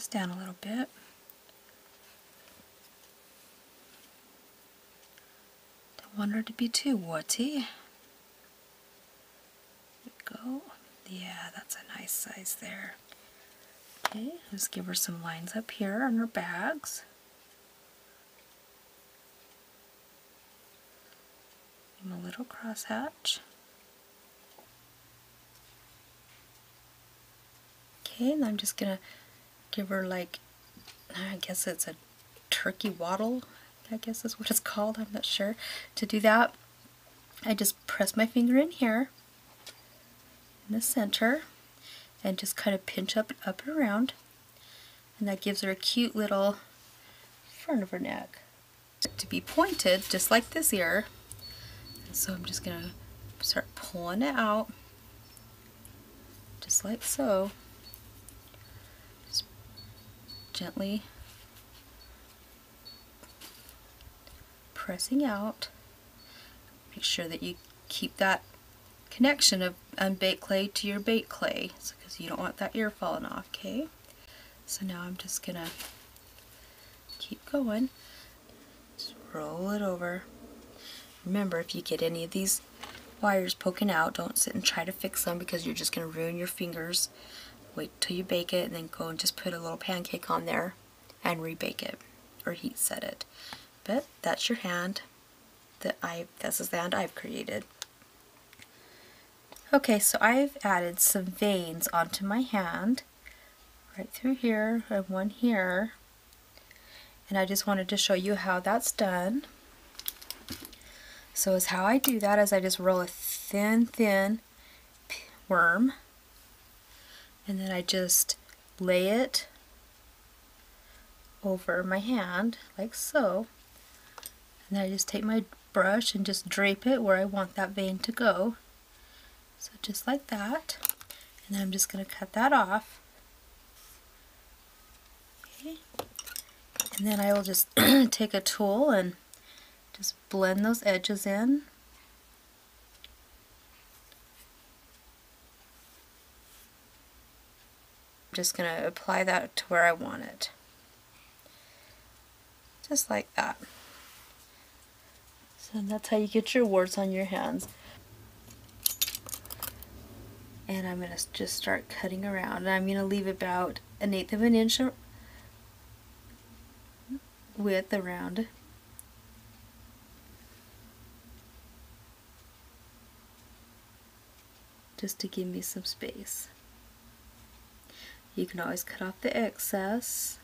down a little bit. Don't want her to be too woody. There we go. Yeah, that's a nice size there. Okay, just give her some lines up here on her bags. Give them a little crosshatch. Okay, and I'm just going to give her like, I guess it's a turkey waddle, I guess is what it's called, I'm not sure. To do that, I just press my finger in here, in the center, and just kind of pinch up and around, and that gives her a cute little front of her neck. To be pointed, just like this ear, so I'm just going to start pulling it out, just like so. Just gently pressing out. Make sure that you keep that connection of unbaked clay to your baked clay, because you don't want that ear falling off, okay? So now I'm just gonna keep going. Just roll it over. Remember, if you get any of these wires poking out, don't sit and try to fix them, because you're just gonna ruin your fingers. Wait till you bake it, and then go and just put a little pancake on there and rebake it or heat set it. But that's your hand this is the hand I've created. Okay, so I've added some veins onto my hand, right through here and one here, and I just wanted to show you how that's done. So how I do that is I just roll a thin worm, and then I just lay it over my hand like so, and then I just take my brush and just drape it where I want that vein to go. So just like that, and then I'm just going to cut that off. Okay. And then I will just take a tool and just blend those edges in. I'm just going to apply that to where I want it. Just like that. So that's how you get your warts on your hands. And I'm going to just start cutting around. And I'm going to leave about 1/8 of an inch width around. Just to give me some space. You can always cut off the excess.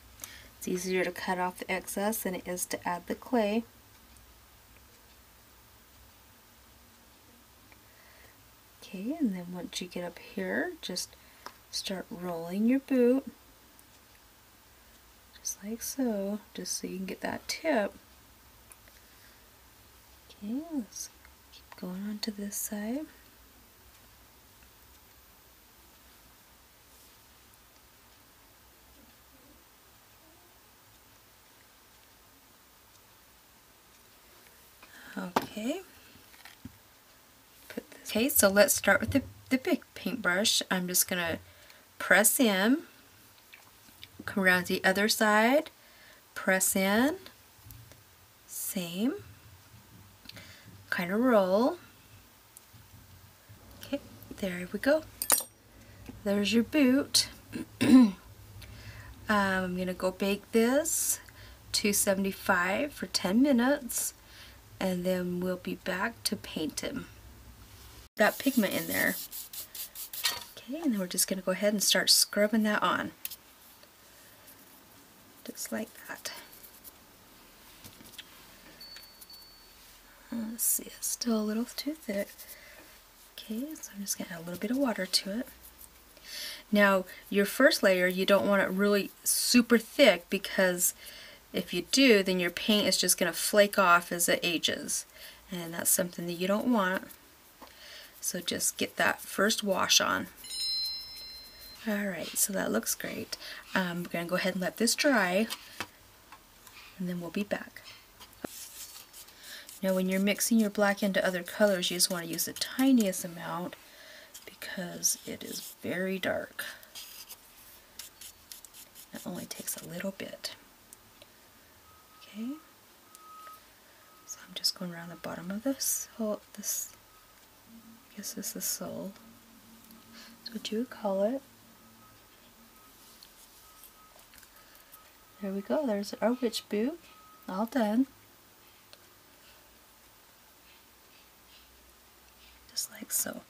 It's easier to cut off the excess than it is to add the clay. Okay, and then once you get up here, just start rolling your boot, just like so, just so you can get that tip. Okay, let's keep going on to this side. Okay. Okay, so let's start with the big paintbrush. I'm just going to press in, come around to the other side, press in, same, kind of roll. Okay, there we go. There's your boot. I'm going to go bake this 275 for 10 minutes, and then we'll be back to paint him. That pigment in there. Okay, and then we're just going to go ahead and start scrubbing that on. Just like that. Let's see, it's still a little too thick. Okay, so I'm just going to add a little bit of water to it. Now, your first layer, you don't want it really super thick, because if you do, then your paint is just going to flake off as it ages. And that's something that you don't want. So just get that first wash on. Alright, so that looks great. We're going to go ahead and let this dry, and then we'll be back. Now when you're mixing your black into other colors, you just want to use the tiniest amount, because it is very dark. Now, only takes a little bit. Okay, so I'm just going around the bottom of this whole, this, I guess this is the sole. That's what you would call it. There we go, there's our witch boot, all done. Just like so.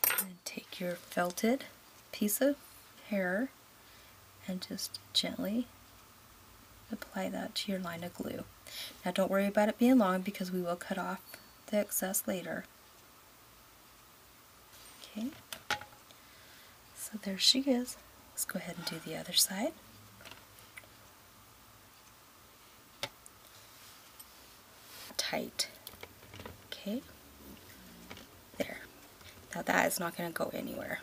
And then take your felted piece of hair and just gently apply that to your line of glue. Now don't worry about it being long because we will cut off the excess later. Okay, so there she is. Let's go ahead and do the other side. Tight. Okay, there. Now that is not going to go anywhere.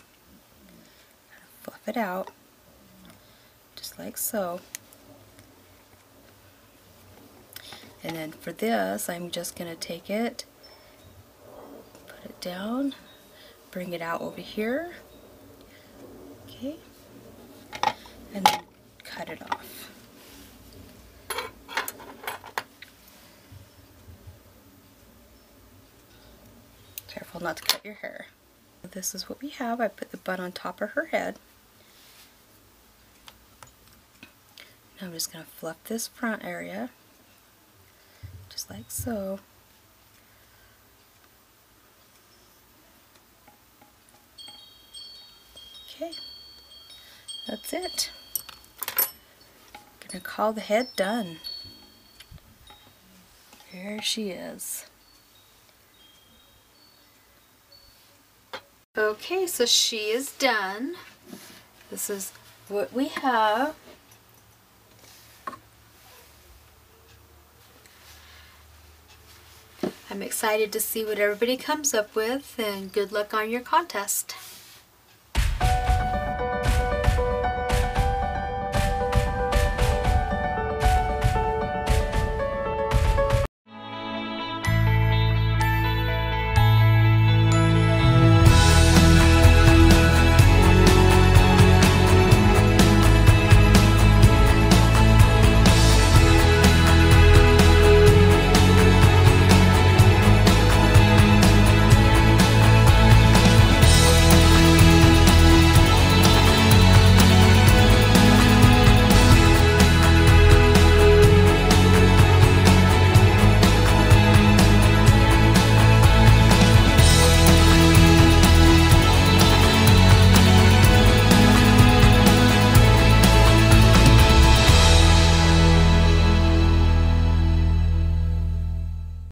Fluff it out, just like so. And then for this, I'm just going to take it, put it down, bring it out over here, okay, and then cut it off. Careful not to cut your hair. This is what we have. I put the bun on top of her head. Now I'm just going to fluff this front area, just like so. Okay, that's it. I'm going to call the head done. There she is. Okay, so she is done. This is what we have. I'm excited to see what everybody comes up with, and good luck on your contest.